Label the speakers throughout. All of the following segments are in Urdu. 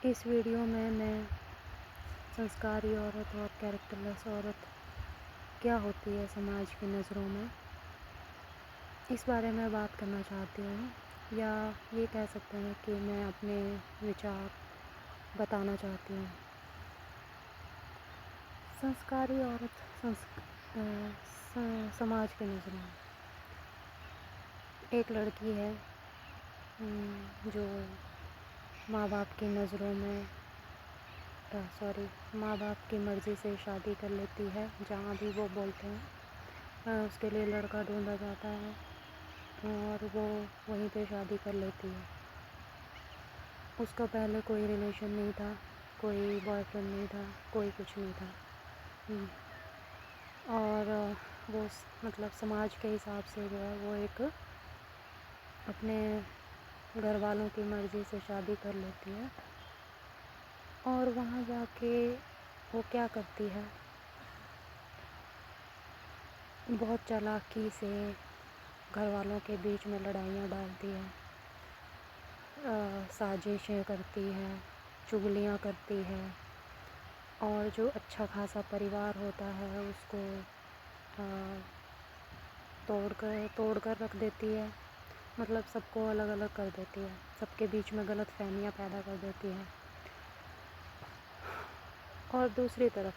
Speaker 1: اس ویڈیو میں سنسکاری عورت اور کیریکٹر لیس عورت کیا ہوتی ہے سماج کی نظروں میں، اس بارے میں بات کرنا چاہتی ہوں، یا یہ کہہ سکتے ہیں کہ میں اپنے وچار بتانا چاہتی ہوں۔ سنسکاری عورت سماج کی نظروں میں ایک لڑکی ہے جو ماں باپ کی نظروں میں ماں باپ کی مرضی سے شادی کر لیتی ہے، جہاں بھی وہ بولتے ہیں اس کے لیے لڑکا ڈھونڈا جاتا ہے اور وہ وہیں پہ شادی کر لیتی ہے۔ اس کا پہلے کوئی ریلیشن نہیں تھا، کوئی بوائے فرینڈ نہیں تھا، کوئی کچھ نہیں تھا، اور وہ مطلب سماج کے حساب سے جو ہے وہ ایک اپنے گھر والوں کی مرضی سے شادی کر لیتی ہے، اور وہاں جا کے وہ کیا کرتی ہے، بہت چالاکی سے گھر والوں کے بیچ میں لڑائیاں ڈالتی ہے، سازشیں کرتی ہے، چغلیاں کرتی ہے، اور جو اچھا خاصا پریوار ہوتا ہے اس کو توڑ کر رکھ دیتی ہے، مطلب سب کو الگ الگ کر دیتی ہے، سب کے بیچ میں غلط فہمیاں پیدا کر دیتی ہے۔ اور دوسری طرف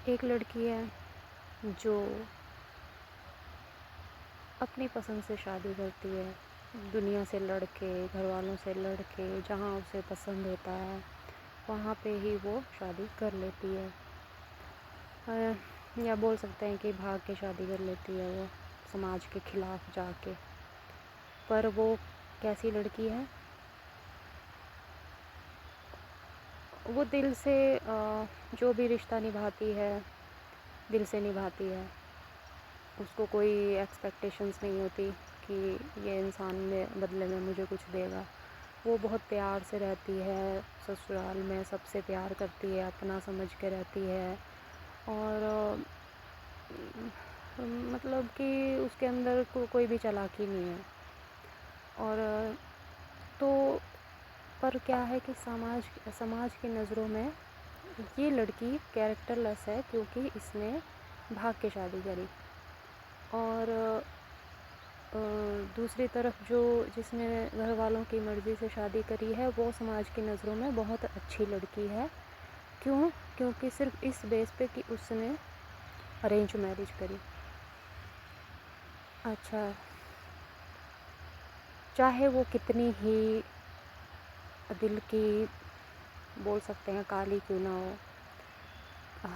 Speaker 1: ایک لڑکی ہے جو اپنی پسند سے شادی کرتی ہے، دنیا سے لڑ کے، گھر والوں سے لڑ کے، جہاں اسے پسند ہوتا ہے وہاں پہ ہی وہ شادی کر لیتی ہے، یا بول سکتے ہیں کہ بھاگ کے شادی کر لیتی ہے وہ سماج کے خلاف جا کے۔ پر وہ کیسی لڑکی ہے؟ وہ دل سے جو بھی رشتہ نبھاتی ہے دل سے نبھاتی ہے، اس کو کوئی ایکسپیکٹیشنز نہیں ہوتی کہ یہ انسان میں بدلے میں مجھے کچھ دے گا۔ وہ بہت پیار سے رہتی ہے، سسرال میں سب سے پیار کرتی ہے، اپنا سمجھ کے رہتی ہے، اور مطلب کہ اس کے اندر کوئی بھی چالاکی نہیں ہے، اور تو پر کیا ہے کہ سماج کی نظروں میں یہ لڑکی کیریکٹر لیس ہے، کیونکہ اس نے بھاگ کے شادی کری، اور دوسری طرف جس نے گھر والوں کی مرضی سے شادی کری ہے وہ سماج کی نظروں میں بہت اچھی لڑکی ہے۔ کیونکہ صرف اس بیس پہ کہ اس نے ارینج میرج کری۔ اچھا، چاہے وہ کتنی ہی دل کی بول سکتے ہیں کالی کیوں نہ ہو،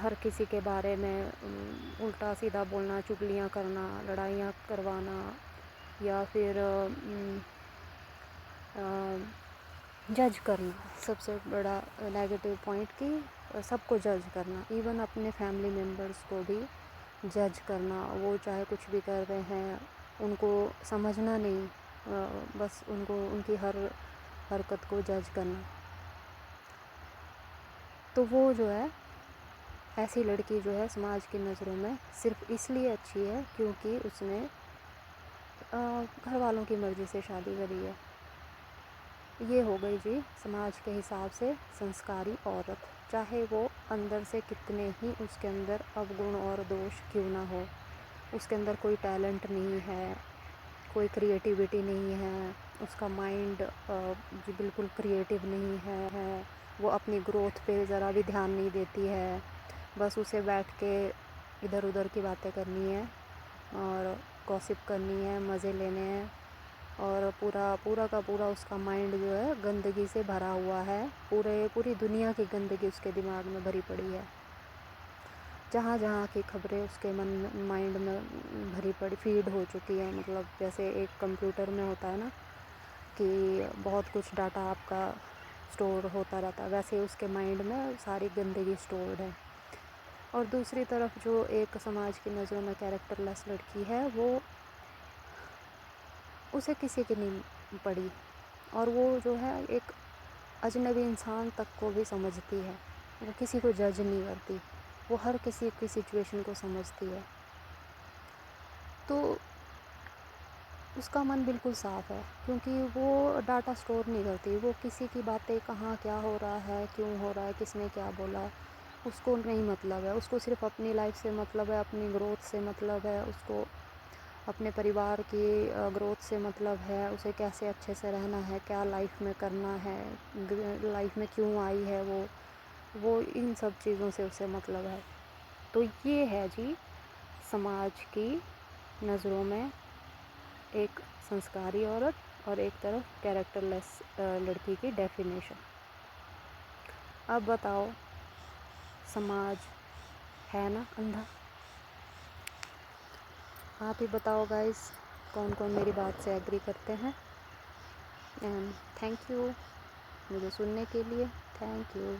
Speaker 1: ہر کسی کے بارے میں الٹا سیدھا بولنا، چغلیاں کرنا، لڑائیاں کروانا، یا پھر جج کرنا، سب سے بڑا نیگیٹو پوائنٹ کہ سب کو جج کرنا، ایون اپنے فیملی ممبرس کو بھی جج کرنا، وہ چاہے کچھ بھی کر رہے ہیں ان کو سمجھنا نہیں، بس ان کی ہر حرکت کو جج کرنا۔ تو وہ جو ہے ایسی لڑکی جو ہے سماج کی نظروں میں صرف اس لیے اچھی ہے کیونکہ اس نے گھر والوں کی مرضی سے شادی کری ہے۔ یہ ہو گئی جی سماج کے حساب سے سنسکاری عورت، چاہے وہ اندر سے کتنے ہی اس کے اندر اوگن اور دوش کیوں نہ ہو، اس کے اندر کوئی ٹیلنٹ نہیں ہے، کوئی کریٹیوٹی نہیں ہے، اس کا مائنڈ بالکل کریٹیو نہیں ہے، وہ اپنی گروتھ پہ ذرا بھی دھیان نہیں دیتی ہے، بس اسے بیٹھ کے ادھر ادھر کی باتیں کرنی ہے اور گوسپ کرنی ہے، مزے لینے ہیں، اور پورا کا پورا اس کا مائنڈ جو ہے گندگی سے بھرا ہوا ہے، پوری دنیا کی گندگی اس کے دماغ میں بھری پڑی ہے، جہاں جہاں کی خبریں اس کے مائنڈ میں بھری پڑی فیڈ ہو چکی ہے، مطلب جیسے ایک کمپیوٹر میں ہوتا ہے نا کہ بہت کچھ ڈاٹا آپ کا سٹور ہوتا رہتا ہے، ویسے اس کے مائنڈ میں ساری گندگی سٹورڈ ہے۔ اور دوسری طرف جو ایک سماج کی نظروں میں کیریکٹر لیس لڑکی ہے، وہ اسے کسی کی نہیں پڑی، اور وہ جو ہے ایک اجنبی انسان تک کو بھی سمجھتی ہے، وہ کسی کو جج نہیں کرتی، وہ ہر کسی کی سچویشن کو سمجھتی ہے۔ تو اس کا من بالکل صاف ہے، کیونکہ وہ ڈاٹا اسٹور نہیں کرتی، وہ کسی کی باتیں کہاں کیا ہو رہا ہے، کیوں ہو رہا ہے، کس نے کیا بولا، اس کو نہیں مطلب ہے، اس کو صرف اپنی لائف سے مطلب ہے، اپنی گروتھ سے مطلب ہے، اس کو اپنے پریوار کی گروتھ سے مطلب ہے، اسے کیسے اچھے سے رہنا ہے، کیا لائف میں کرنا ہے، لائف میں کیوں آئی ہے وہ ان سب چیزوں سے اسے مطلب ہے۔ تو یہ ہے جی سماج کی نظروں میں ایک سنسکاری عورت اور ایک طرف کیریکٹر لیس لڑکی کی ڈیفینیشن۔ اب بتاؤ سماج ہے نا اندھا؟ آپ ہی بتاؤ گائز، کون کون میری بات سے ایگری کرتے ہیں؟ اینڈ تھینک یو مجھے سننے کے لیے، تھینک یو۔